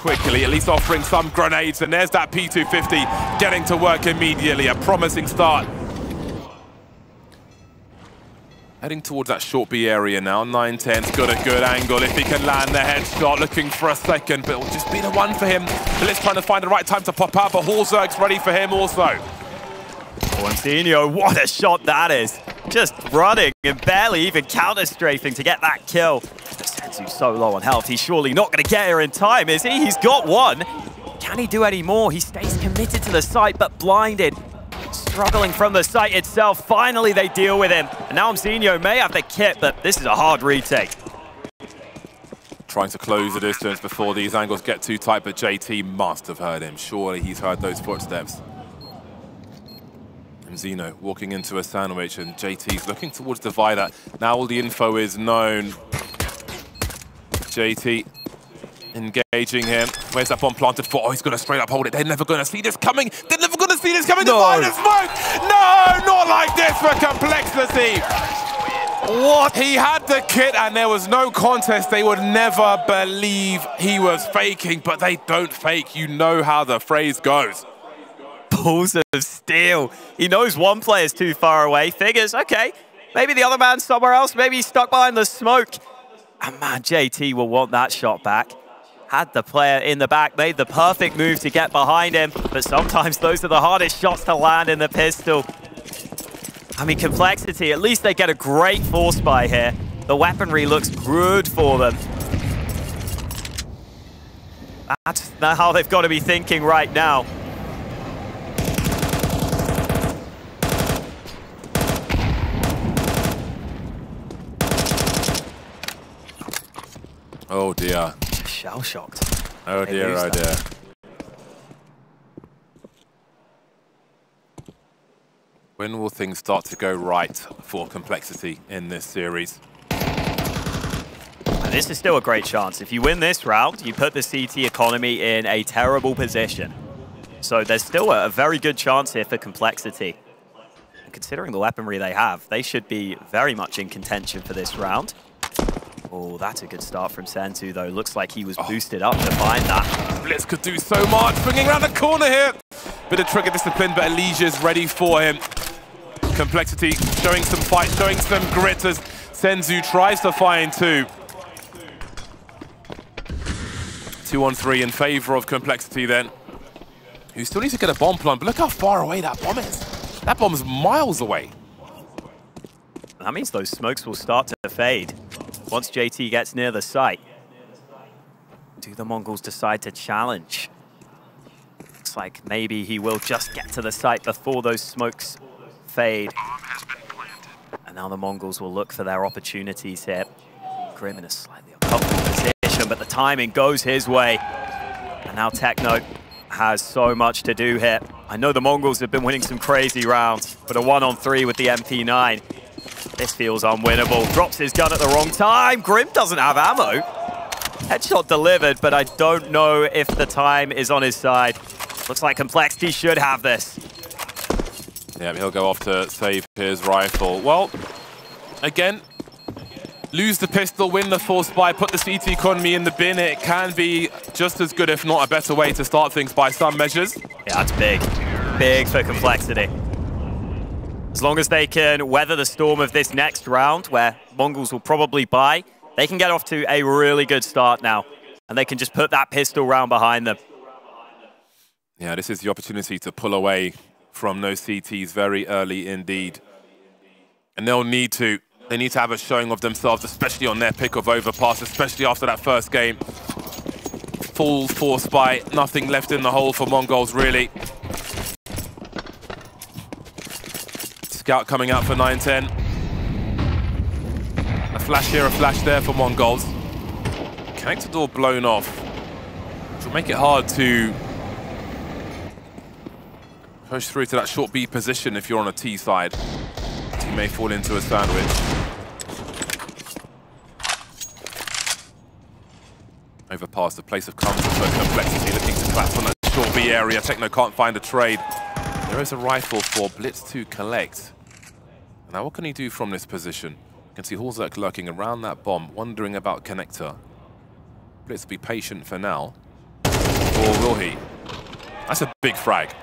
quickly, at least offering some grenades. And there's that P250 getting to work immediately. A promising start. Heading towards that short B area now. 9-10's got a good angle if he can land the headshot. Looking for a second, but it'll just be the one for him. Blitz trying to find the right time to pop out, but Hallzerg's ready for him also. Mzinho, what a shot that is. Just running and barely even counter-strafing to get that kill. But Senzu's so low on health, he's surely not going to get here in time, is he? He's got one. Can he do any more? He stays committed to the site, but blinded. Struggling from the site itself. Finally, they deal with him. And now Mzinho may have the kit, but this is a hard retake. Trying to close the distance before these angles get too tight, but JT must have heard him. Surely he's heard those footsteps. Mzinho walking into a sandwich, and JT's looking towards Divider. Now all the info is known. JT engaging him. Where's that bomb planted for? Oh, he's going to straight up hold it. They're never going to see this coming. They're never going to see this coming. No. Divider smoke! No, not like this for Complexity. What? He had the kit and there was no contest. They would never believe he was faking, but they don't fake. You know how the phrase goes. Balls of steel. He knows one player's too far away. Figures, okay, maybe the other man's somewhere else. Maybe he's stuck behind the smoke. And man, JT will want that shot back. Had the player in the back, made the perfect move to get behind him. But sometimes those are the hardest shots to land in the pistol. I mean, Complexity, at least they get a great force buy here. The weaponry looks good for them. That's how they've got to be thinking right now. Oh dear. Shell-shocked. Oh dear, oh dear. When will things start to go right for Complexity in this series? And this is still a great chance. If you win this round, you put the CT economy in a terrible position. So there's still a very good chance here for Complexity. And considering the weaponry they have, they should be very much in contention for this round. Oh, that's a good start from Senzu, though. Looks like he was boosted up to find that. Blitz could do so much, swinging around the corner here. Bit of trigger discipline, but Alicia's ready for him. Complexity showing some fight, showing some grit as Senzu tries to find two. 2-on-3 in favor of Complexity then. Who still needs to get a bomb plant, but look how far away that bomb is. That bomb's miles away. That means those smokes will start to fade once JT gets near the site. Do the Mongols decide to challenge? Looks like maybe he will just get to the site before those smokes fade. And now the Mongols will look for their opportunities here. Grim in a slightly uncomfortable position, but the timing goes his way. And now Techno has so much to do here. I know the Mongols have been winning some crazy rounds, but a 1-on-3 with the MP9. This feels unwinnable. Drops his gun at the wrong time. Grim doesn't have ammo. Headshot delivered, but I don't know if the time is on his side. Looks like Complexity should have this. Yeah, he'll go off to save his rifle. Well, again, lose the pistol, win the force buy, put the CT economy in the bin. It can be just as good, if not a better way to start things by some measures. Yeah, that's big. Big for Complexity. As long as they can weather the storm of this next round, where Mongols will probably buy, they can get off to a really good start now. And they can just put that pistol round behind them. Yeah, this is the opportunity to pull away from those CTs very early indeed. And they'll need to. They need to have a showing of themselves, especially on their pick of Overpass, especially after that first game. Full force buy, nothing left in the hole for Mongols, really. Scout coming out for 9-10. A flash here, a flash there for Mongols. Connector door blown off, which will make it hard to push through to that short B position if you're on a T side. You may fall into a sandwich. Overpass, the place of comfort for Complexity, looking to collapse on that short B area. Techno can't find a trade. There is a rifle for Blitz to collect. Now what can he do from this position? You can see Hallzerg lurking around that bomb, wondering about Connector. Blitz be patient for now. Or will he? That's a big frag.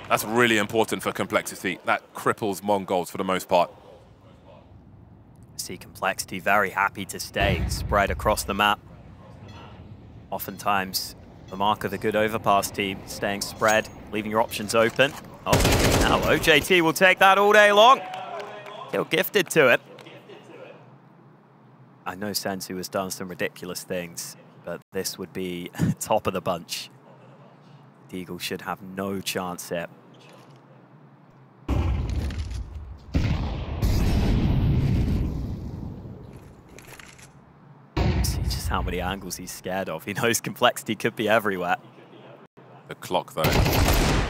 That's really important for Complexity. That cripples Mongols for the most part. See Complexity very happy to stay spread across the map. Oftentimes, the mark of a good Overpass team, staying spread, leaving your options open. Oh, now OJT will take that all day long. Kill gifted to it. I know Senzu has done some ridiculous things, but this would be top of the bunch. Deagle should have no chance here. See just how many angles he's scared of. He knows Complexity could be everywhere. The clock, though.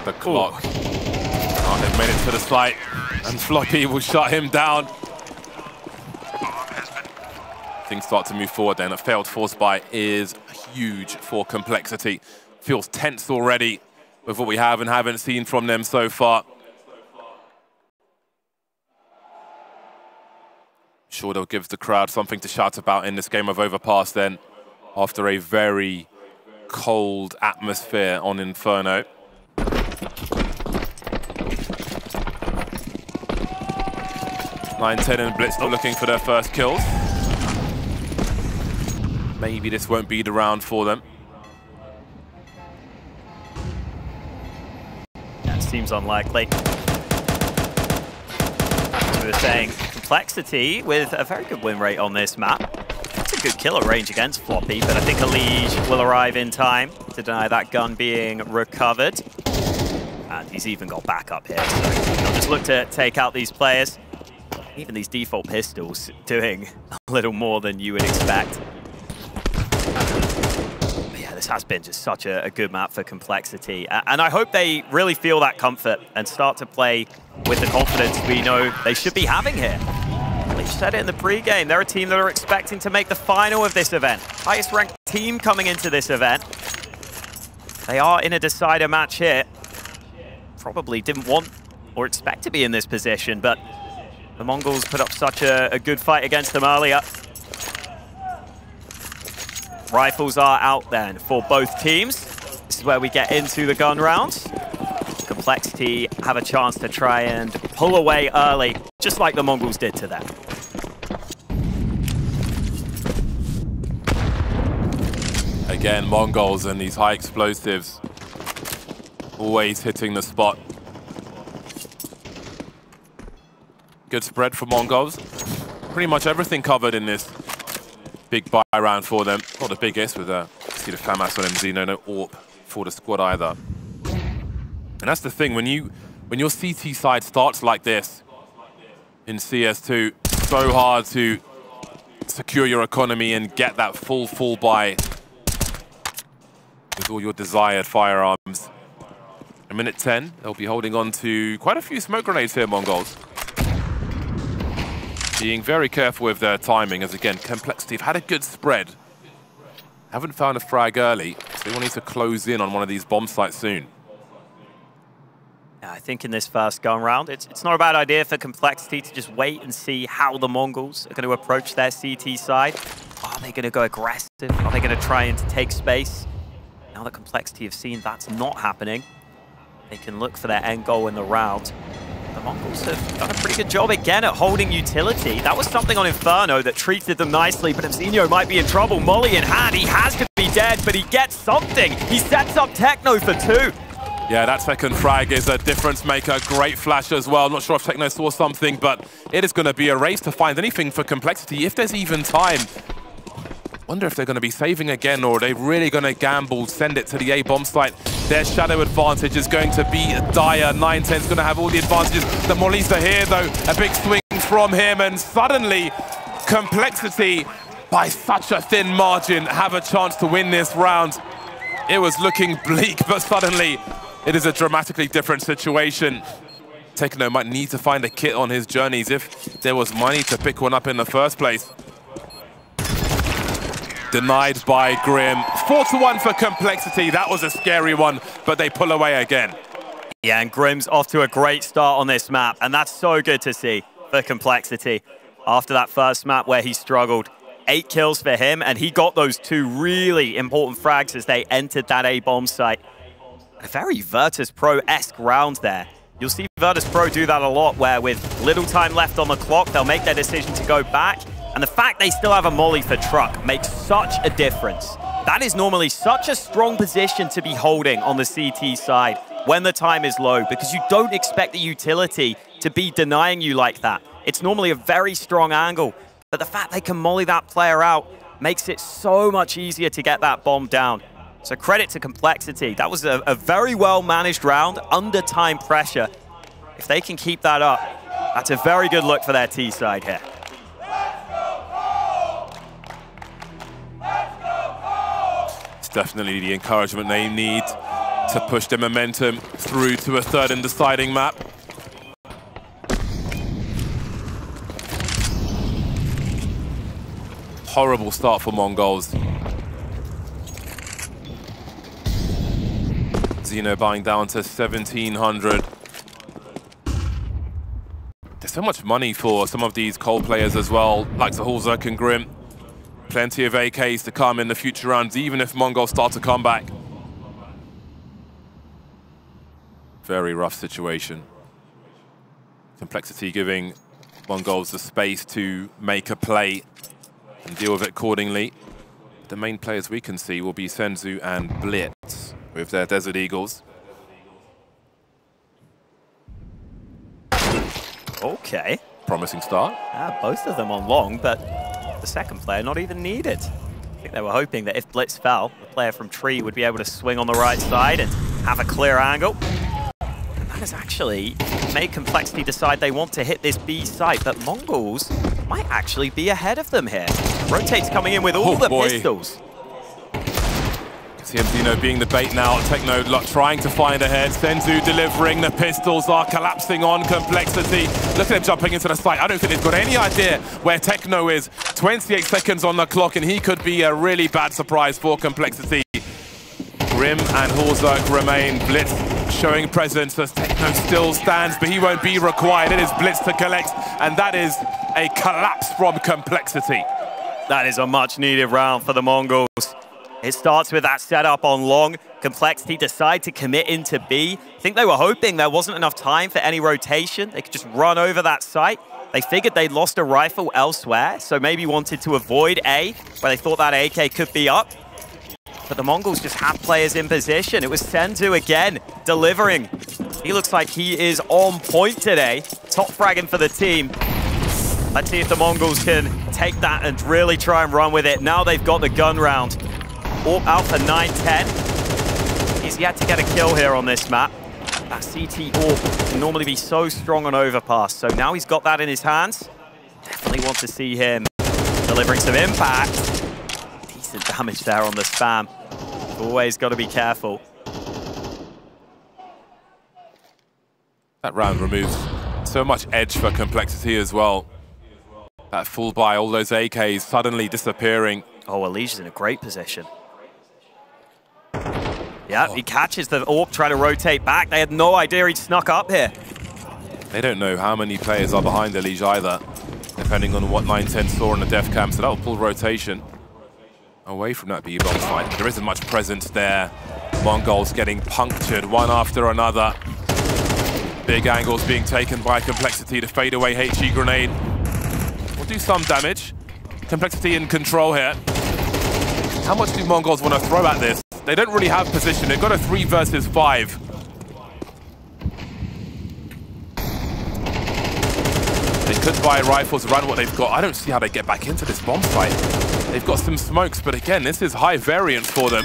The clock. Oh, they've made it to the site, and Floppy will shut him down. Things start to move forward then. A failed force buy is huge for Complexity. Feels tense already with what we have and haven't seen from them so far. Sure, they'll give the crowd something to shout about in this game of Overpass then, after a very cold atmosphere on Inferno. (9-10) and Blitz still looking for their first kills. Maybe this won't be the round for them. That seems unlikely. As we were saying, Complexity with a very good win rate on this map. It's a good killer range against Floppy, but I think a Liege will arrive in time to deny that gun being recovered. And he's even got backup here, so he'll just look to take out these players. Even these default pistols doing a little more than you would expect. But yeah, this has been just such a good map for Complexity. And I hope they really feel that comfort and start to play with the confidence we know they should be having here. They said it in the pre-game. They're a team that are expecting to make the final of this event. Highest ranked team coming into this event. They are in a decider match here. Probably didn't want or expect to be in this position, but the Mongols put up such a good fight against them earlier. Rifles are out then for both teams. This is where we get into the gun rounds. Complexity have a chance to try and pull away early, just like the Mongols did to them. Again, Mongols and these high explosives always hitting the spot. Good spread for Mongols. Pretty much everything covered in this big buy round for them. Not the biggest with see the FAMAS on Mzinho, no AWP for the squad either. And that's the thing, when your CT side starts like this in CS2, so hard to secure your economy and get that full buy with all your desired firearms. A minute 10, they'll be holding on to quite a few smoke grenades here, Mongols. Being very careful with their timing, as again, Complexity have had a good spread. Haven't found a frag early, so they will need to close in on one of these bomb sites soon. Yeah, I think in this first gun round, it's not a bad idea for Complexity to just wait and see how the Mongols are going to approach their CT side. Are they going to go aggressive? Are they going to try and take space? Now that Complexity have seen that's not happening, they can look for their end goal in the round. The Mongols have done a pretty good job again at holding utility. That was something on Inferno that treated them nicely, but Mzinho might be in trouble. Molly in hand, he has to be dead, but he gets something. He sets up Techno for 2. Yeah, that second frag is a difference maker. Great flash as well. Not sure if Techno saw something, but it is going to be a race to find anything for Complexity if there's even time. Wonder if they're going to be saving again, or are they really going to gamble, send it to the A bomb site? Their shadow advantage is going to be dire. 9-10 is going to have all the advantages. The Mollies are here, though. A big swing from him, and suddenly Complexity, by such a thin margin, have a chance to win this round. It was looking bleak, but suddenly it is a dramatically different situation. Techno might need to find a kit on his journeys if there was money to pick one up in the first place. Denied by Grim. 4-1 for Complexity. That was a scary one, but they pull away again. Yeah, and Grim's off to a great start on this map, and that's so good to see for Complexity. After that first map where he struggled, 8 kills for him, and he got those 2 really important frags as they entered that A bomb site. A very Virtus Pro-esque round there. You'll see Virtus Pro do that a lot, where with little time left on the clock, they'll make their decision to go back. And the fact they still have a molly for truck makes such a difference. That is normally such a strong position to be holding on the CT side when the time is low, because you don't expect the utility to be denying you like that. It's normally a very strong angle, but the fact they can molly that player out makes it so much easier to get that bomb down. So credit to Complexity. That was a very well-managed round under time pressure. If they can keep that up, that's a very good look for their T side here. It's definitely the encouragement they need to push the momentum through to a third and deciding map. Horrible start for Mongols. Mzinho buying down to 1,700. There's so much money for some of these Cole players as well, like Zahulzerk and Grim. Plenty of AKs to come in the future rounds, even if Mongols start to come back. Very rough situation. Complexity giving Mongols the space to make a play and deal with it accordingly. The main players we can see will be Senzu and Blitz with their Desert Eagles. Okay. Promising start. Both of them on long, but the second player not even needed. I think they were hoping that if Blitz fell, the player from Tree would be able to swing on the right side and have a clear angle. And that has actually made Complexity decide they want to hit this B site, but Mongols might actually be ahead of them here. Rotate's coming in with all the pistols. See Mzinho being the bait now. Techno trying to find ahead. Senzu delivering. The pistols are collapsing on Complexity. Look at him jumping into the site. I don't think they've got any idea where Techno is. 28 seconds on the clock, and he could be a really bad surprise for Complexity. Grim and Zahulzerk remain. Blitz showing presence as Techno still stands, but he won't be required. It is Blitz to collect, and that is a collapse from Complexity. That is a much-needed round for the Mongols. It starts with that setup on long. Complexity decide to commit into B. I think they were hoping there wasn't enough time for any rotation. They could just run over that site. They figured they'd lost a rifle elsewhere, so maybe wanted to avoid A, where they thought that AK could be up. But the Mongols just have players in position. It was Senzu again, delivering. He looks like he is on point today. Top fragging for the team. Let's see if the Mongols can take that and really try and run with it. Now they've got the gun round. Orp out for 9-10. He's yet to get a kill here on this map. That CT Orp can normally be so strong on Overpass, so now he's got that in his hands. Definitely want to see him delivering some impact. Decent damage there on the spam. Always got to be careful. That round removes so much edge for Complexity as well. That full buy, all those AKs suddenly disappearing. Oh, Alicia's in a great position. Yeah, he catches the Orp trying to rotate back. They had no idea he'd snuck up here. They don't know how many players are behind Alicia either, depending on what 9-10 saw in the death cam. So that'll pull rotation away from that B-bomb fight. There isn't much presence there. Mongols getting punctured one after another. Big angles being taken by Complexity to fade away HE grenade. Will do some damage. Complexity in control here. How much do Mongols want to throw at this? They don't really have position. They've got a 3 versus 5. They could buy rifles around what they've got. I don't see how they get back into this bomb site. They've got some smokes, but again, this is high variance for them.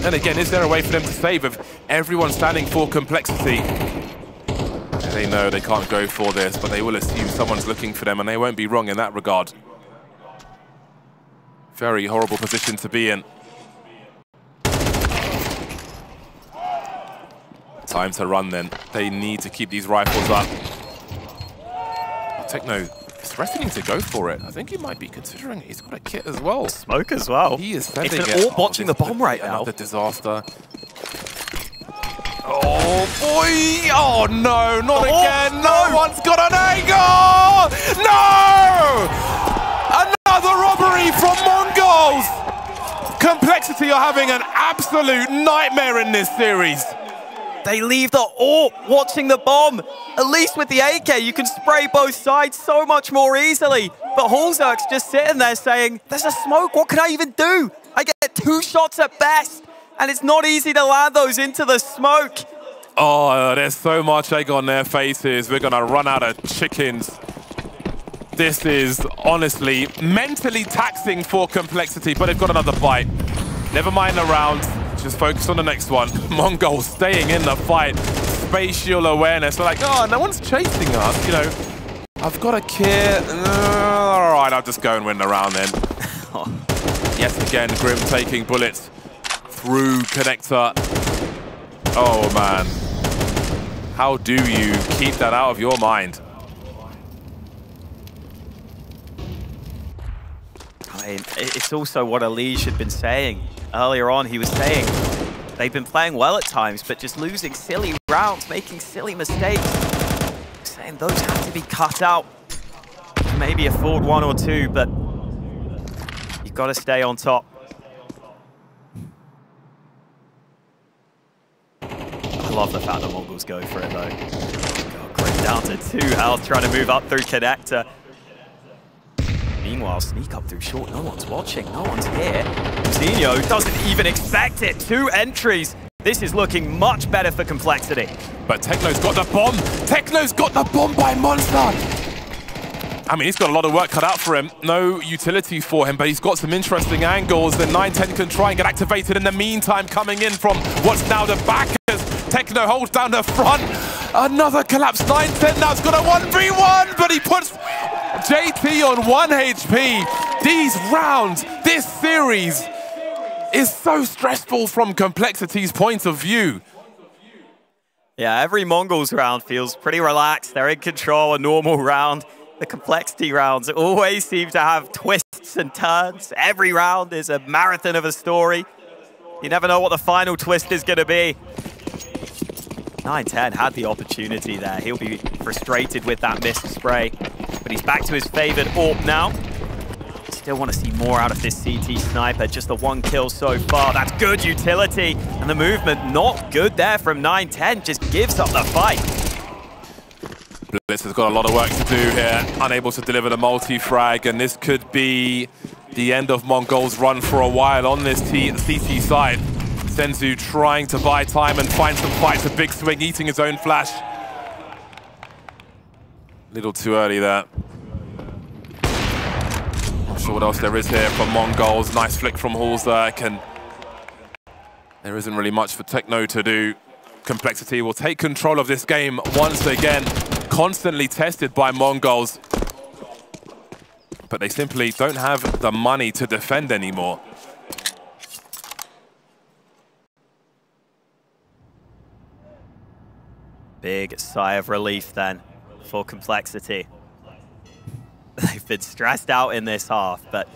And again, is there a way for them to save if everyone's standing for Complexity? They know they can't go for this, but they will assume someone's looking for them, and they won't be wrong in that regard. Very horrible position to be in. Time to run then. They need to keep these rifles up. Techno is threatening to go for it. I think he might be considering it. He's got a kit as well. Smoke as well. He is sending it. It's an Orp watching the bomb right now. Another disaster. Oh boy! Oh no, not again! No one's got an angle! No! Complexity are having an absolute nightmare in this series. They leave the AWP watching the bomb. At least with the AK, you can spray both sides so much more easily. But Hallzerk's just sitting there saying, there's a smoke, what can I even do? I get 2 shots at best, and it's not easy to land those into the smoke. Oh, there's so much egg on their faces. We're gonna run out of chickens. This is honestly mentally taxing for Complexity, but they've got another bite. Never mind the round, just focus on the next one. Mongolz staying in the fight. Spatial awareness. They're like, oh, no one's chasing us. You know, I've got a kit. All right, I'll just go and win the round then. Yes, again, Grim taking bullets through connector. Oh, man. How do you keep that out of your mind? I mean, it's also what Elige had been saying. Earlier on, he was saying they've been playing well at times, but just losing silly rounds, making silly mistakes. Saying those have to be cut out. Maybe afford 1 or 2, but you've got to stay on top. I love the fact that Mongols go for it, though. God, Grim down to 2 health, trying to move up through connector. Meanwhile, sneak up through short. No one's watching. No one's here. Mzinho doesn't even expect it. 2 entries. This is looking much better for Complexity. But Techno's got the bomb. Techno's got the bomb by Monster. I mean, he's got a lot of work cut out for him. No utility for him, but he's got some interesting angles. The 9-10 can try and get activated in the meantime, coming in from what's now the back as Techno holds down the front. Another collapse. 9-10 now. It's got a 1v1, but he puts JT on 1 HP. These rounds, this series is so stressful from Complexity's point of view. Yeah, every Mongols round feels pretty relaxed. They're in control, a normal round. The Complexity rounds always seem to have twists and turns. Every round is a marathon of a story. You never know what the final twist is going to be. 9-10 had the opportunity there. He'll be frustrated with that missed spray. But he's back to his favored AWP now. Still want to see more out of this CT sniper. Just the 1 kill so far. That's good utility. And the movement not good there from 9-10. Just gives up the fight. Blitz has got a lot of work to do here. Unable to deliver the multi-frag. And this could be the end of Mongol's run for a while on this CT side. Senzu trying to buy time and find some fights. A big swing, eating his own flash. Little too early there. Not sure what else there is here for Mongolz. Nice flick from Hallzerk, and there isn't really much for Techno to do. Complexity will take control of this game once again. Constantly tested by Mongolz, but they simply don't have the money to defend anymore. Big sigh of relief then for Complexity. They've been stressed out in this half, but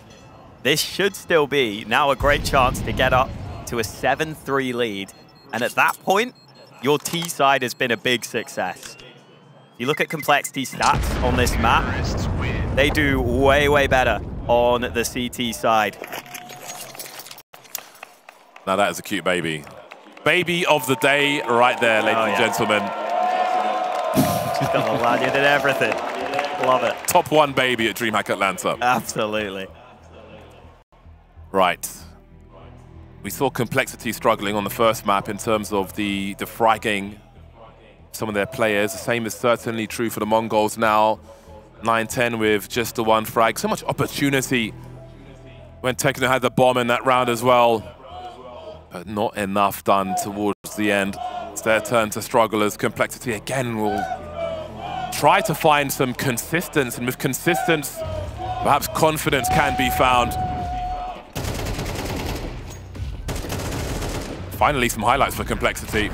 this should still be now a great chance to get up to a 7-3 lead. And at that point, your T side has been a big success. If you look at Complexity stats on this map, they do way, way better on the CT side. Now that is a cute baby. Baby of the day right there, ladies and gentlemen. She's got the lanyard and everything. Love it. Top 1 baby at DreamHack Atlanta. Absolutely. Right. We saw Complexity struggling on the first map in terms of the fragging some of their players. The same is certainly true for the Mongols now. 9-10 with just the 1 frag. So much opportunity when Techno had the bomb in that round as well. But not enough done towards the end. It's their turn to struggle as Complexity again will try to find some consistency. And with consistency, perhaps confidence can be found. Finally, some highlights for Complexity.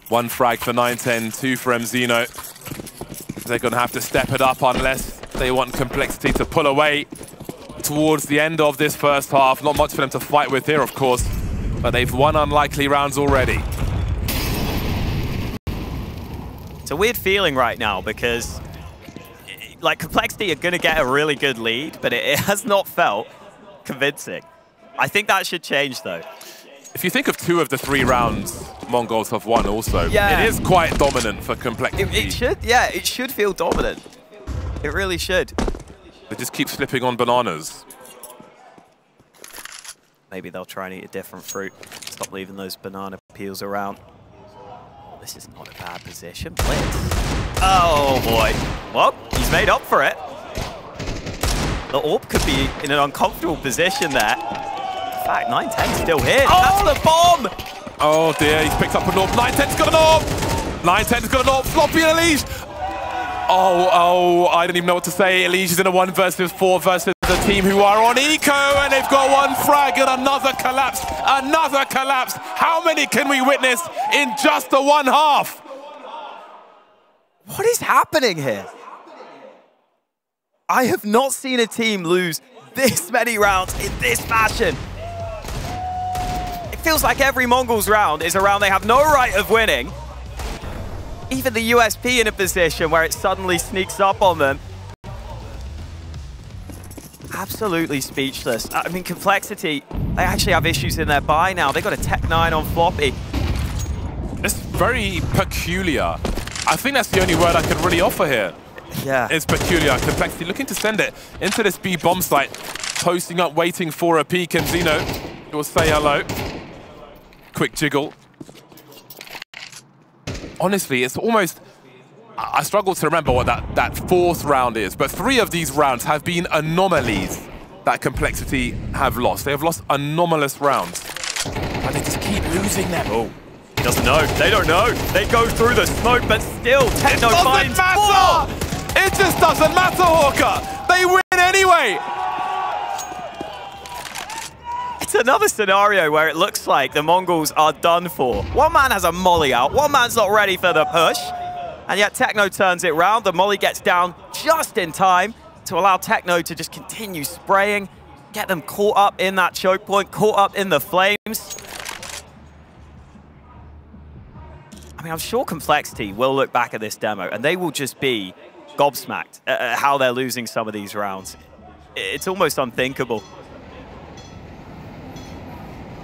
1 frag for 9-10, 2 for Mzinho. They're going to have to step it up unless they want Complexity to pull away towards the end of this first half. Not much for them to fight with here, of course, but they've won unlikely rounds already. It's a weird feeling right now because like, Complexity are going to get a really good lead, but it has not felt convincing. I think that should change, though. If you think of 2 of the 3 rounds Mongols have won also, it is quite dominant for Complexity. It should, yeah, it should feel dominant. It really should. They just keep slipping on bananas. Maybe they'll try and eat a different fruit. Stop leaving those banana peels around. This is not a bad position. Blitz. Oh, boy. Well, he's made up for it. The AWP could be in an uncomfortable position there. In fact, 910's still here. Oh! That's the bomb! Oh, dear. He's picked up an AWP. 910's got an AWP! 910's got an AWP. Floppy and Elige. Oh, I don't even know what to say. Elige is in a 1 versus 4 versus a team who are on eco, and they've got 1 frag and another collapse. Another collapse. How many can we witness in just the 1 half? What is happening here? I have not seen a team lose this many rounds in this fashion. It feels like every Mongols round is a round they have no right of winning. Even the USP in a position where it suddenly sneaks up on them. Absolutely speechless. I mean, Complexity, they actually have issues in their buy now. They've got a Tech 9 on Floppy. It's very peculiar. I think that's the only word I could really offer here. Yeah. It's peculiar. Complexity looking to send it into this B bomb site. Posting up, waiting for a peek. Mzinho will say hello. Quick jiggle. Honestly, it's almost... I struggle to remember what that 4th round is, but 3 of these rounds have been anomalies that Complexity have lost. They have lost anomalous rounds. And they just keep losing them. Oh, he doesn't know. They don't know. They go through the smoke, but still, Techno finds matter! It just doesn't matter, Hawker! They win anyway! It's another scenario where it looks like the Mongols are done for. One man has a molly out, one man's not ready for the push, and yet Techno turns it round. The molly gets down just in time to allow Techno to just continue spraying, get them caught up in that choke point, caught up in the flames. I mean, I'm sure Complexity will look back at this demo and they will just be gobsmacked at how they're losing some of these rounds. It's almost unthinkable.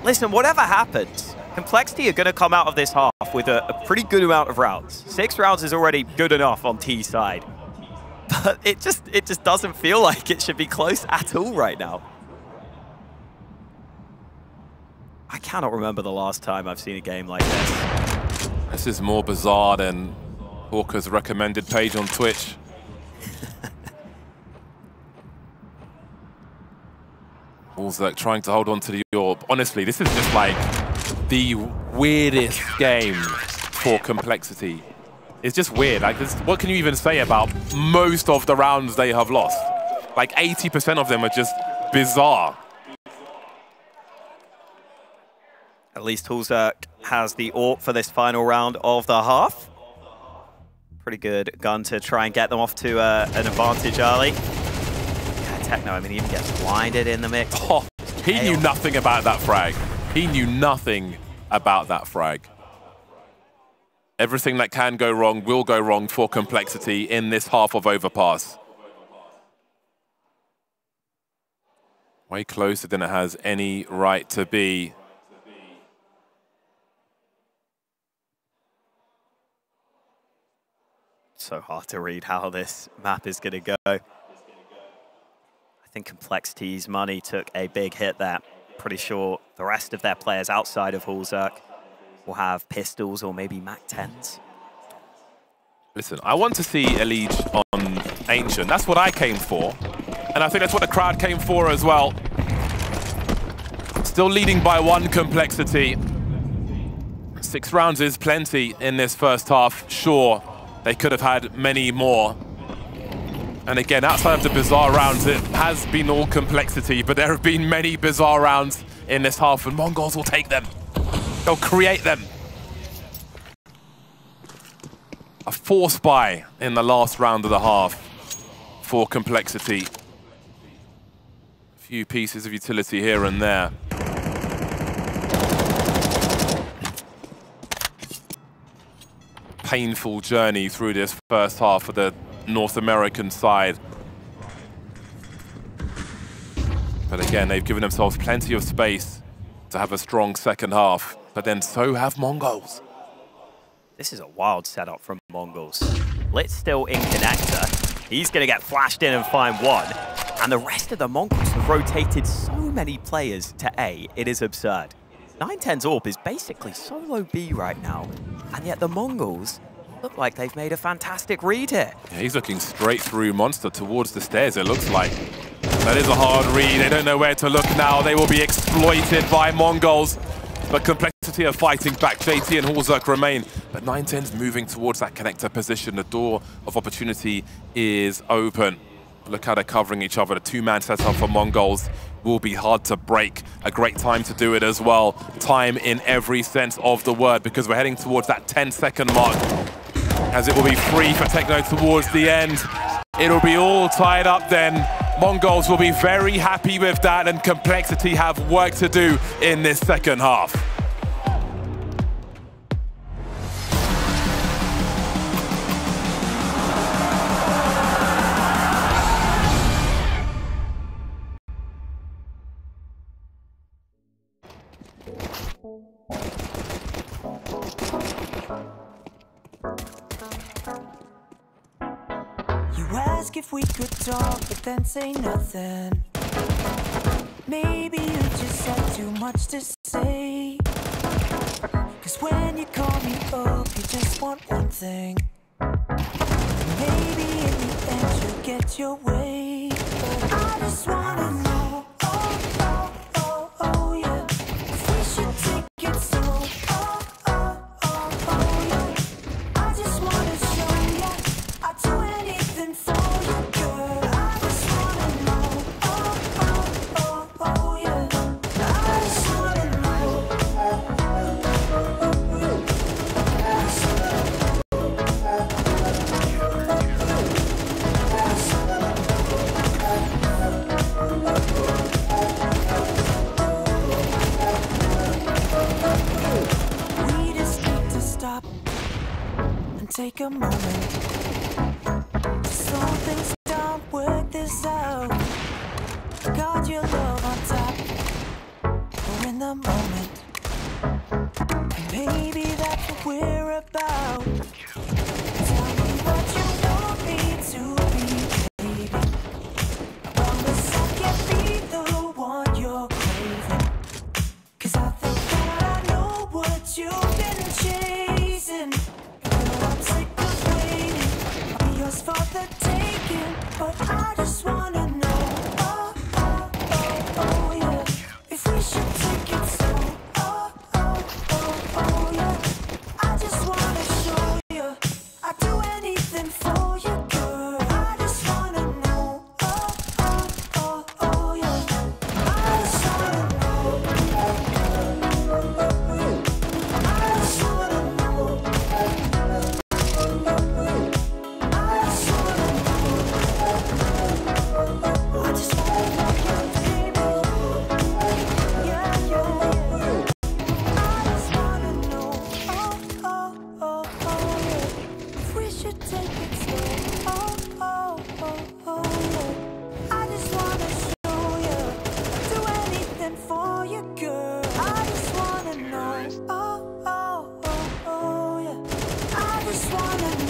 Listen, whatever happens, Complexity are going to come out of this half with a pretty good amount of rounds. 6 rounds is already good enough on T side. But it just doesn't feel like it should be close at all right now. I cannot remember the last time I've seen a game like this. This is more bizarre than Hawker's recommended page on Twitch. Wolzek trying to hold on to the orb. Honestly, this is just like the weirdest game for Complexity. It's just weird. Like, what can you even say about most of the rounds they have lost? Like 80% of them are just bizarre. At least Wolzek has the AWP for this final round of the half. Pretty good gun to try and get them off to an advantage early. Techno, I mean, he even gets blinded in the mix. Oh, he knew nothing about that frag. He knew nothing about that frag. Everything that can go wrong will go wrong for Complexity in this half of Overpass. Way closer than it has any right to be. So hard to read how this map is going to go. I think Complexity's money took a big hit there. Pretty sure the rest of their players outside of Wolzek will have pistols or maybe MAC-10s. Listen, I want to see Elige on Ancient. That's what I came for. And I think that's what the crowd came for as well. Still leading by 1 Complexity. 6 rounds is plenty in this first half. Sure, they could have had many more. And again, outside of the bizarre rounds, it has been all Complexity, but there have been many bizarre rounds in this half, and Mongols will take them. They'll create them. A force buy in the last round of the half for Complexity. A few pieces of utility here and there. Painful journey through this first half of the North American side. But again, they've given themselves plenty of space to have a strong second half. But then so have Mongols. This is a wild setup from Mongols. Blitz still in connector. He's going to get flashed in and find one. And the rest of the Mongols have rotated so many players to A, it is absurd. 910's AWP is basically solo B right now. And yet the Mongols look like they've made a fantastic read here. Yeah, he's looking straight through Monster towards the stairs, it looks like. That is a hard read. They don't know where to look now. They will be exploited by Mongols. But Complexity are fighting back. JT and Halzerk remain. But 910's moving towards that connector position. The door of opportunity is open. Look how they're covering each other. The two-man setup for Mongols will be hard to break. A great time to do it as well. Time in every sense of the word, because we're heading towards that 10-second mark. As it will be free for Techno towards the end. It'll be all tied up then. Mongols will be very happy with that, and Complexity have work to do in this second half. If we could talk, but then say nothing. Maybe you just had too much to say. Cause when you call me up, you just want one thing. Maybe in the end you'll get your way. But I just wanna know, oh yeah, if we should take it slow, oh yeah. I just wanna show ya I'd do anything for you. Take a moment to slow things down, work this out. Got your love on top, we're in the moment, and maybe that's what we're about. Tell me what you want me to be, baby. I promise I can be the one you're craving. Cause I think that I know what you've been chasing. For the taking, but I just wanna know, oh yeah, if we should take it slow, oh yeah, I just wanna show you, I'd do anything for you, girl. I just wanna know, oh yeah, I just wanna know, I just wanna know.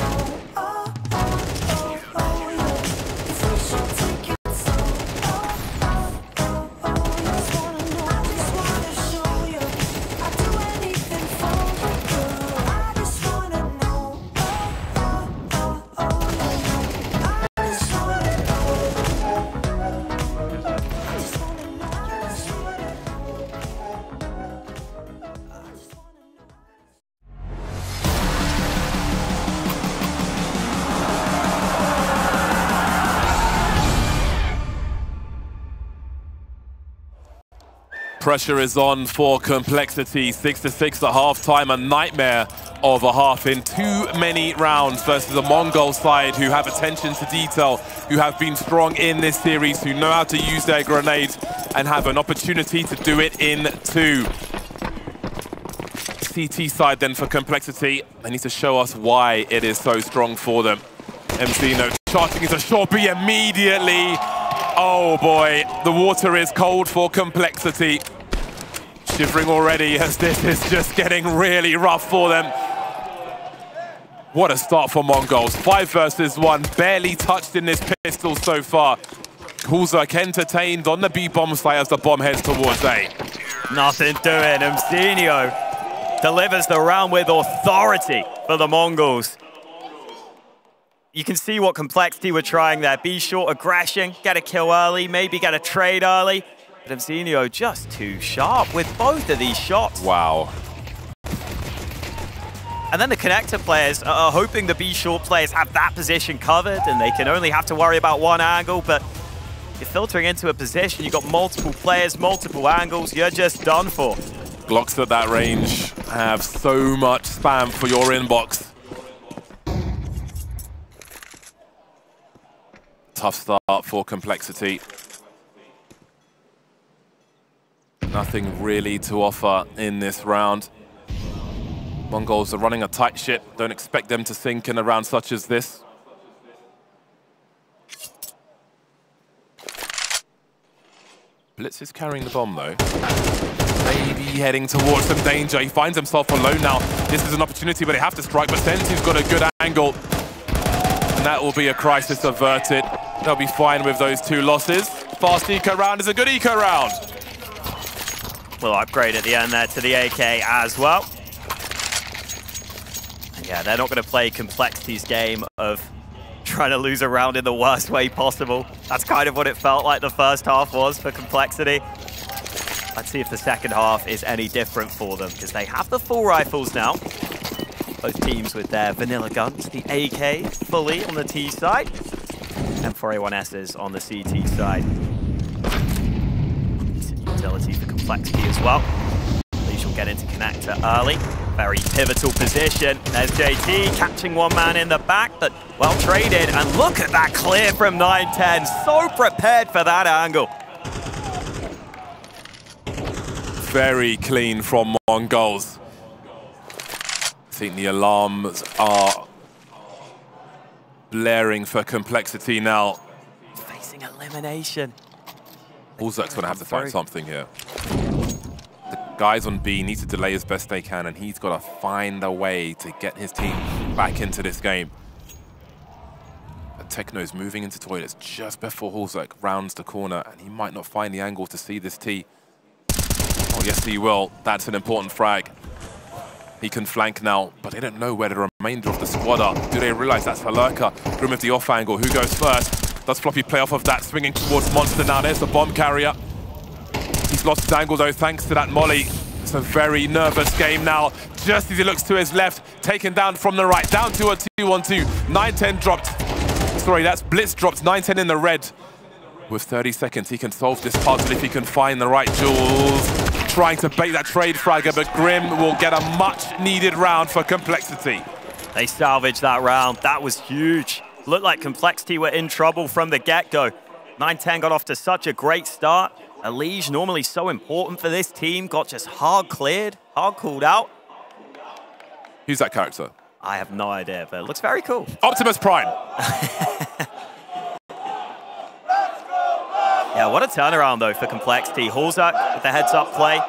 Pressure is on for Complexity. 6-6 at halftime. A nightmare of a half in too many rounds versus the Mongol side, who have attention to detail, who have been strong in this series, who know how to use their grenades and have an opportunity to do it in two. CT side then for Complexity. They need to show us why it is so strong for them. Mzinho charging into short B immediately. Oh boy, the water is cold for Complexity. Shivering already as this is just getting really rough for them. What a start for Mongols. 5 versus 1, barely touched in this pistol so far. Hulzak entertained on the B bomb site as the bomb heads towards A. Nothing doing. Mzinho delivers the round with authority for the Mongols. You can see what Complexity were trying there. Be short aggression, get a kill early, maybe get a trade early. But Mzinho just too sharp with both of these shots. Wow. And then the connector players are hoping the B short players have that position covered and they can only have to worry about one angle, but you're filtering into a position, you've got multiple players, multiple angles, you're just done for. Glocks at that range have so much spam for your inbox. Tough start for Complexity. Nothing really to offer in this round. Mongols are running a tight ship. Don't expect them to sink in a round such as this. Blitz is carrying the bomb though. Maybe heading towards some danger. He finds himself alone now. This is an opportunity, but they have to strike. But Senzu's got a good angle. And that will be a crisis averted. They'll be fine with those 2 losses. Fast eco round is a good eco round. We'll upgrade at the end there to the AK as well. And yeah, they're not going to play Complexity's game of trying to lose a round in the worst way possible. That's kind of what it felt like the first half was for Complexity. Let's see if the second half is any different for them, because they have the full rifles now. Both teams with their vanilla guns, the AK fully on the T side, and 4A1Ss on the CT side. Decent utility for Complexity as well. These will get into connector early. Very pivotal position. There's JT catching one man in the back, but well traded. And look at that clear from 910. So prepared for that angle. Very clean from Mongols. I think the alarms are blaring for Complexity now. Facing elimination. Hulzak's going to have to find something here. The guys on B need to delay as best they can, and he's got to find a way to get his team back into this game. But Techno's moving into toilets just before Hulzak rounds the corner, and he might not find the angle to see this T. Oh, yes, he will. That's an important frag. He can flank now, but they don't know where the remainder of the squad are. Do they realize that's Halurka? Grim with the off angle. Who goes first? Does Floppy play off of that? Swinging towards Monster now. There's the bomb carrier. He's lost his angle, though, thanks to that molly. It's a very nervous game now. Just as he looks to his left, taken down from the right. Down to a 2-1-2. 910 dropped. Sorry, that's Blitz dropped. 910 in the red. With 30 seconds, he can solve this puzzle if he can find the right jewels. Trying to bait that trade fragger, but Grim will get a much-needed round for Complexity. They salvaged that round. That was huge. Looked like Complexity were in trouble from the get-go. 910 got off to such a great start. Elige, normally so important for this team, got just hard cleared, hard called out. Who's that character? I have no idea, but it looks very cool. Optimus Prime. Yeah, what a turnaround, though, for Complexity. Hulzak with the heads-up play.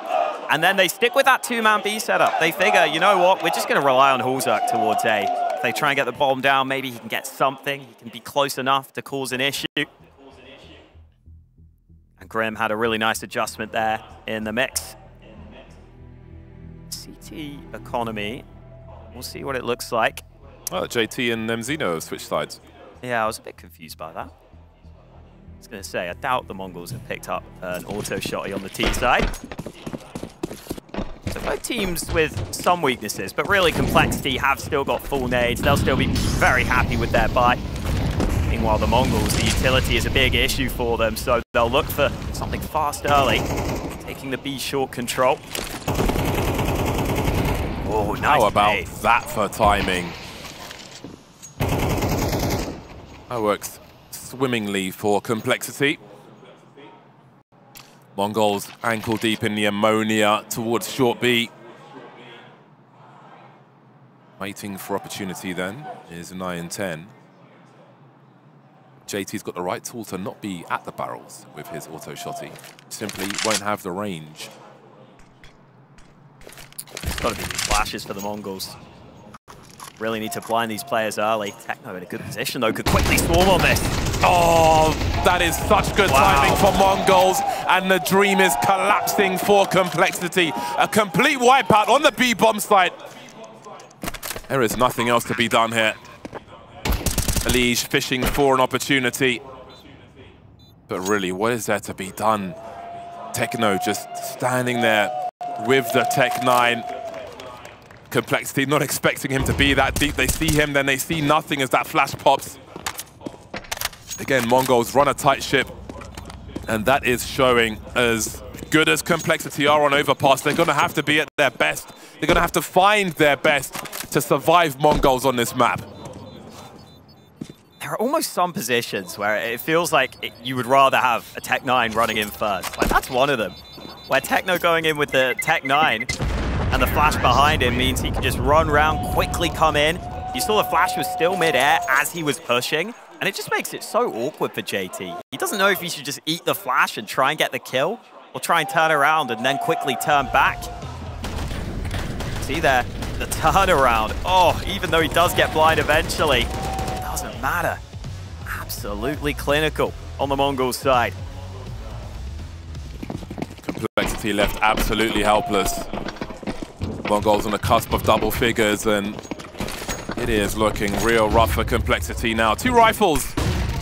And then they stick with that 2-man B setup. They figure, you know what, we're just going to rely on Hulzak towards A. If they try and get the bomb down, maybe he can get something. He can be close enough to cause an issue. And Grim had a really nice adjustment there in the mix. CT economy. We'll see what it looks like. Well, JT and Mzinho have switched sides. Yeah, I was a bit confused by that. I was going to say, I doubt the Mongols have picked up an auto shotty on the T side. So both teams with some weaknesses, but really Complexity have still got full nades. They'll still be very happy with their buy. Meanwhile, the Mongols, the utility is a big issue for them, so they'll look for something fast early, taking the B short control. Oh, nice. How about nade. that for timing? That works swimmingly for Complexity. Mongols ankle deep in the ammonia towards short B. Waiting for opportunity then is 9-10. JT's got the right tool to not be at the barrels with his auto shotty. Simply won't have the range. It's got to be these flashes for the Mongols. Really need to blind these players early. Techno in a good position, though, could quickly swarm on this. Oh, that is such good timing for Mongols, and the dream is collapsing for Complexity. A complete wipeout on the B-bomb site. There is nothing else to be done here. Elige fishing for an opportunity. But really, what is there to be done? Techno just standing there with the Tech 9. Complexity not expecting him to be that deep. They see him, then they see nothing as that flash pops. Again, Mongols run a tight ship, and that is showing. As good as Complexity are on Overpass, they're going to have to be at their best. They're going to have to find their best to survive Mongols on this map. There are almost some positions where it feels like you would rather have a Tech 9 running in first. Like, that's one of them, where Techno going in with the Tech 9 and the flash behind him means he can just run around, quickly come in. You saw the flash was still mid-air as he was pushing, and it just makes it so awkward for JT. He doesn't know if he should just eat the flash and try and get the kill, or try and turn around and then quickly turn back. See there, the turnaround. Oh, even though he does get blind eventually, it doesn't matter. Absolutely clinical on the Mongols side. Complexity left absolutely helpless. Mongols on the cusp of double figures, and it is looking real rough for Complexity now. 2 rifles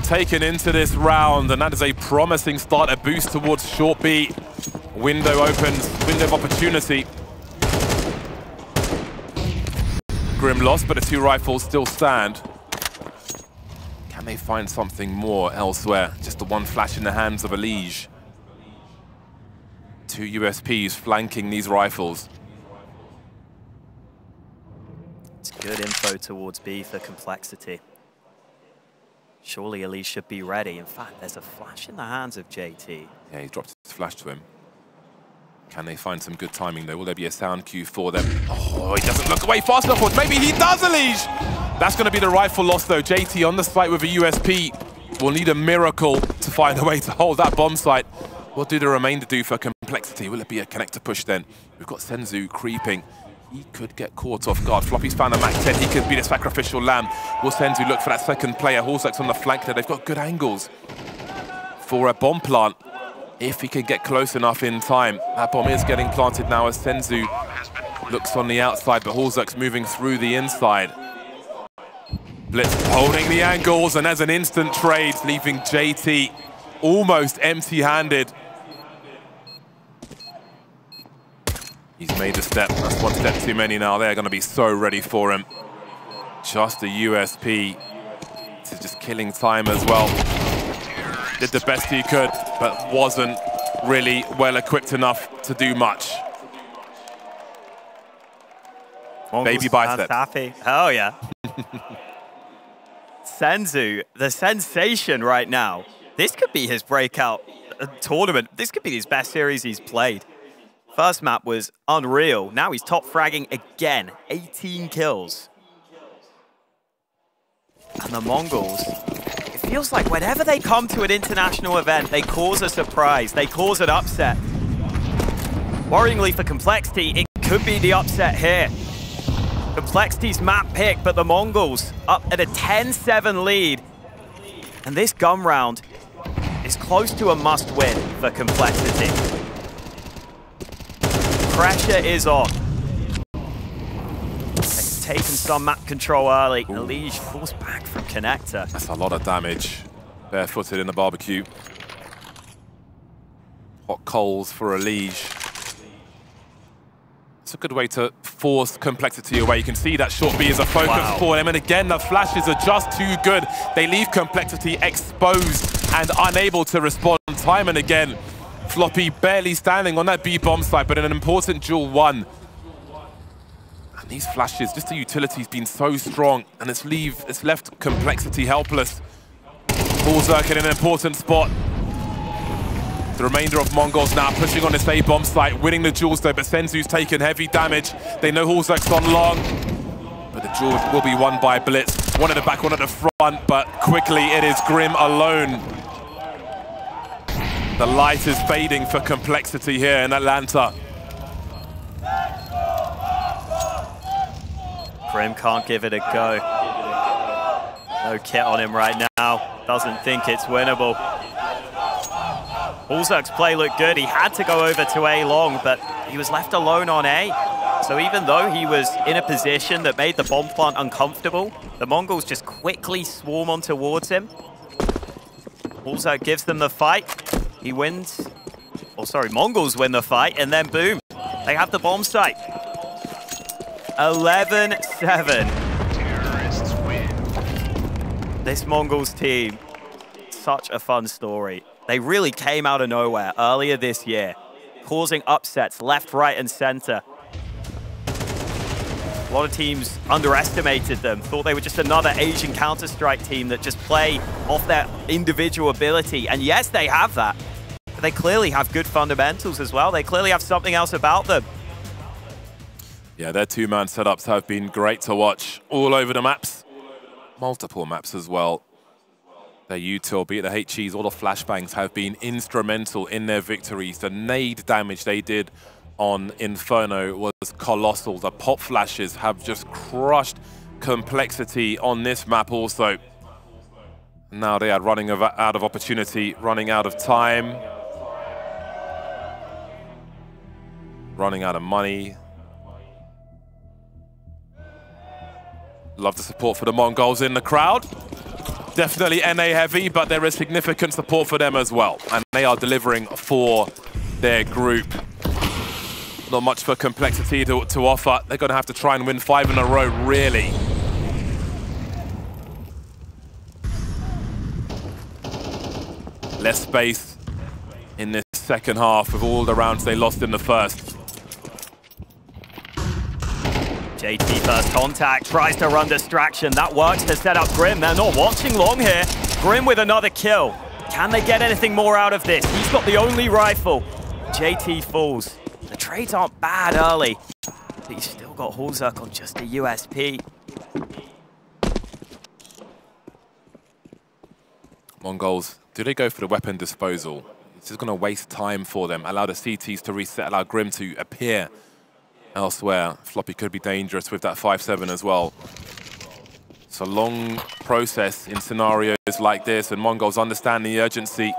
taken into this round, and that is a promising start, a boost towards short B. Window opens, window of opportunity. Grim lost, but the 2 rifles still stand. Can they find something more elsewhere? Just the 1 flash in the hands of Elige. 2 USPs flanking these rifles. It's good info towards B for Complexity. Surely Elige should be ready. In fact, there's a flash in the hands of JT. Yeah, he dropped his flash to him. Can they find some good timing, though? Will there be a sound cue for them? Oh, he doesn't look away fast enough. Maybe he does, Elige! That's going to be the rifle loss, though. JT on the site with a USP will need a miracle to find a way to hold that bomb site. What do the remainder do for Complexity? Will it be a connector push then? We've got Senzu creeping. He could get caught off guard. Floppy's found a Mac 10. He could be the sacrificial lamb. Will Senzu look for that second player? Horsek's on the flank there. They've got good angles for a bomb plant. If he can get close enough in time. That bomb is getting planted now as Senzu looks on the outside, but Horsek's moving through the inside. Blitz holding the angles, and as an instant trade, leaving JT almost empty-handed. He's made a step. That's 1 step too many now. They're going to be so ready for him. Just a USP. This is just killing time as well. Did the best he could, but wasn't really well equipped enough to do much. Baby biceps. Happy. Oh, yeah. Senzu, the sensation right now. This could be his breakout tournament. This could be his best series he's played. First map was unreal. Now he's top fragging again. 18 kills. And the Mongols, it feels like whenever they come to an international event, they cause a surprise. They cause an upset. Worryingly for Complexity, it could be the upset here. Complexity's map pick, but the Mongols up at a 10-7 lead. And this gun round is close to a must-win for Complexity. Pressure is on. They've taken some map control early. Elige falls back from connector. That's a lot of damage. Barefooted in the barbecue. Hot coals for Elige. It's a good way to force Complexity away. You can see that short B is a focus for them. And again, the flashes are just too good. They leave Complexity exposed and unable to respond time and again. Floppy barely standing on that B bomb site, but in an important duel 1. And these flashes, just the utility's been so strong, and it's left Complexity helpless. Horsak in an important spot. The remainder of Mongols now pushing on this A bomb site, winning the duels though, but Senzu's taken heavy damage. They know Horsak's on long, but the duel will be won by Blitz. One at the back, one at the front. front, but quickly it is Grim alone. The light is fading for Complexity here in Atlanta. Grim can't give it a go. No kit on him right now. Doesn't think it's winnable. Hulzuk's play looked good. He had to go over to A long, but he was left alone on A. So even though he was in a position that made the bomb plant uncomfortable, the Mongols just quickly swarm on towards him. Hulzuk gives them the fight. He wins. Oh, sorry, Mongols win the fight, and then boom, they have the bomb site. 11-7. Terrorists win. This Mongols team, such a fun story. They really came out of nowhere earlier this year, causing upsets left, right, and center. A lot of teams underestimated them, thought they were just another Asian Counter-Strike team that just play off their individual ability. And yes, they have that, but they clearly have good fundamentals as well. They clearly have something else about them. Yeah, their two-man setups have been great to watch all over the maps. Multiple maps as well. Their util, be it the HEs or the flashbangs, have been instrumental in their victories. The nade damage they did on Inferno was colossal. The pop flashes have just crushed Complexity on this map also. Now they are running out of opportunity, running out of time, running out of money. Love the support for the Mongols in the crowd. Definitely NA heavy, but there is significant support for them as well. And they are delivering for their group. Not much for Complexity to offer. They're going to have to try and win 5 in a row, really. Less space in this second half with all the rounds they lost in the first. JT first contact, tries to run distraction. That works to set up Grim. They're not watching long here. Grim with another kill. Can they get anything more out of this? He's got the only rifle. JT falls. The trades aren't bad early, but he's still got Hulzuk on just a USP. Mongols, do they go for the weapon disposal? It's just going to waste time for them. Allow the CTs to reset, allow Grim to appear elsewhere. Floppy could be dangerous with that 5-7 as well. It's a long process in scenarios like this, and Mongols understand the urgency.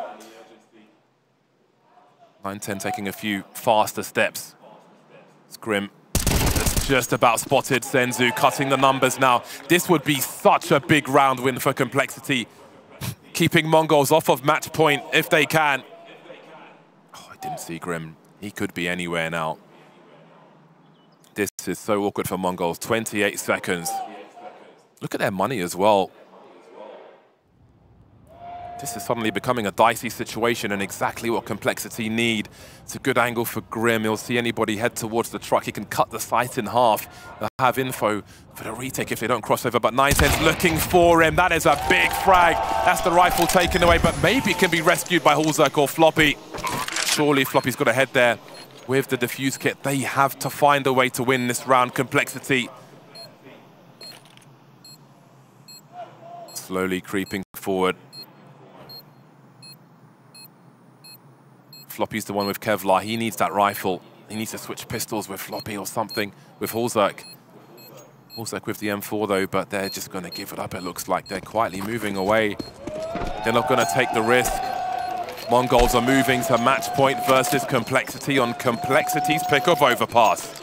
9-10 taking a few faster steps. It's Grim. It's just about spotted Senzu, cutting the numbers now. This would be such a big round win for Complexity. Keeping Mongols off of match point if they can. Oh, I didn't see Grim. He could be anywhere now. This is so awkward for Mongols. 28 seconds. Look at their money as well. This is suddenly becoming a dicey situation and exactly what Complexity need. It's a good angle for Grim. He'll see anybody head towards the truck. He can cut the site in half. They'll have info for the retake if they don't cross over, but 9-10's looking for him. That is a big frag. That's the rifle taken away, but maybe it can be rescued by Hulzuk or Floppy. Surely Floppy's got a head there with the defuse kit. They have to find a way to win this round, Complexity. Slowly creeping forward. Floppy's the one with Kevlar. He needs that rifle. He needs to switch pistols with Floppy or something with Hulzuk. Hulzuk with the M4 though, but they're just going to give it up. It looks like they're quietly moving away. They're not going to take the risk. Mongols are moving to match point versus Complexity on Complexity's pick of Overpass.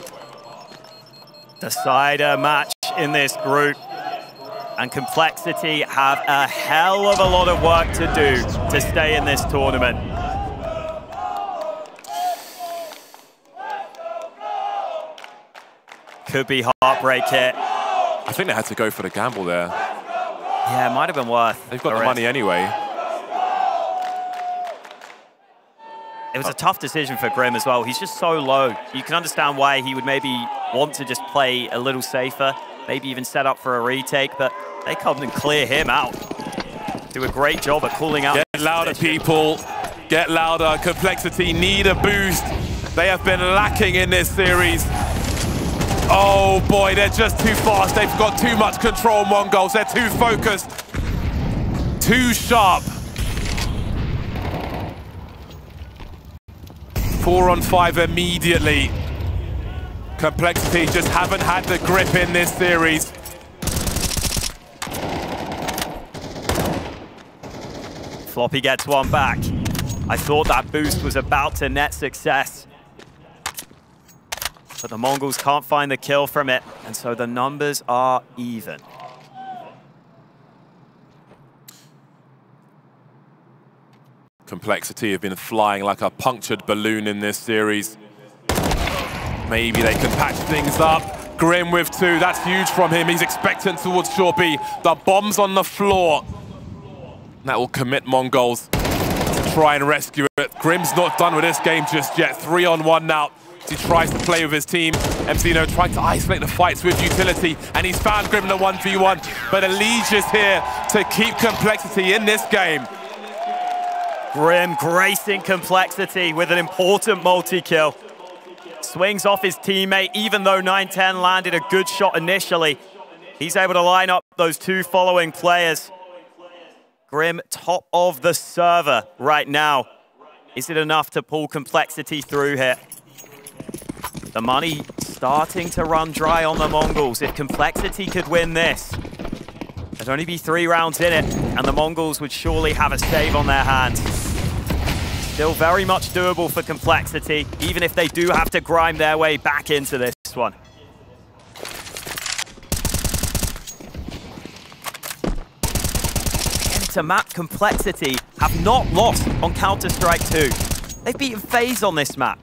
Decider match in this group. And Complexity have a hell of a lot of work to do to stay in this tournament. Could be heartbreak here. I think they had to go for the gamble there. Yeah, it might have been worth. They've got the money anyway. It was a tough decision for Grim as well. He's just so low. You can understand why he would maybe want to just play a little safer, maybe even set up for a retake, but they come and clear him out. Do a great job at calling out. Get louder, people. Get louder. Complexity need a boost. They have been lacking in this series. Oh boy, they're just too fast. They've got too much control, Mongols. They're too focused. too sharp. 4 on 5 immediately. Complexity just haven't had the grip in this series. Floppy gets one back. I thought that boost was about to net success. But the Mongols can't find the kill from it, and so the numbers are even. Complexity have been flying like a punctured balloon in this series. Maybe they can patch things up. Grim with 2, that's huge from him. He's expectant towards Short B. The bomb's on the floor. That will commit Mongols to try and rescue it. Grim's not done with this game just yet. 3 on 1 now. He tries to play with his team. Mzinho trying to isolate the fights with utility, and he's found Grim in a 1v1. But Elige is here to keep Complexity in this game. Grim gracing Complexity with an important multi-kill. Swings off his teammate, even though 9-10 landed a good shot initially. He's able to line up those 2 following players. Grim top of the server right now. Is it enough to pull Complexity through here? The money starting to run dry on the Mongols. If Complexity could win this, there'd only be 3 rounds in it, and the Mongols would surely have a save on their hands. Still very much doable for Complexity, even if they do have to grind their way back into this one. And to map, Complexity have not lost on Counter-Strike 2. They've beaten FaZe on this map.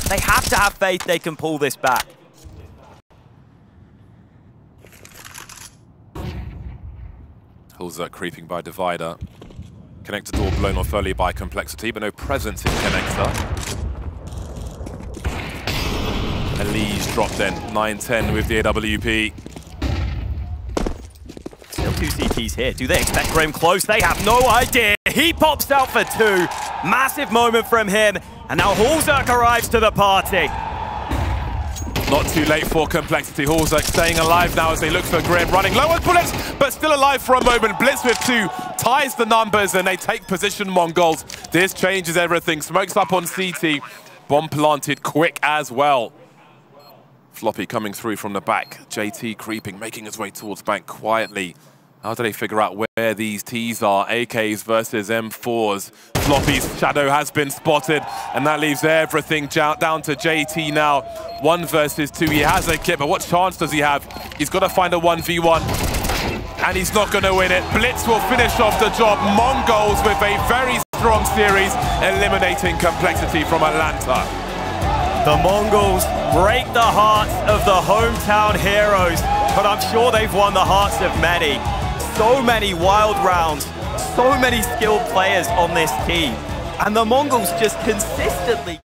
They have to have faith they can pull this back. Hulza creeping by Divider. Connector door blown off early by Complexity, but no presence in Connector. Elige dropped in, 9-10 with the AWP. Still 2 CTs here. Do they expect Grim close? They have no idea. He pops out for 2. Massive moment from him. And now Hulza arrives to the party. Not too late for Complexity. Hulza staying alive now as they look for Grim. Running low on bullets, but still alive for a moment. Blitz with 2 ties the numbers, and they take position, Mongols. This changes everything. Smokes up on CT. Bomb planted quick as well. Floppy coming through from the back. JT creeping, making his way towards bank quietly. How do they figure out where these Ts are? AKs versus M4s. Floppy's shadow has been spotted, and that leaves everything down to JT now. 1 versus 2. He has a kit, but what chance does he have? He's got to find a 1v1, and he's not going to win it. Blitz will finish off the job. Mongols with a very strong series, eliminating Complexity from Atlanta. The Mongols break the hearts of the hometown heroes, but I'm sure they've won the hearts of many. So many wild rounds, so many skilled players on this team. And the Mongols just consistently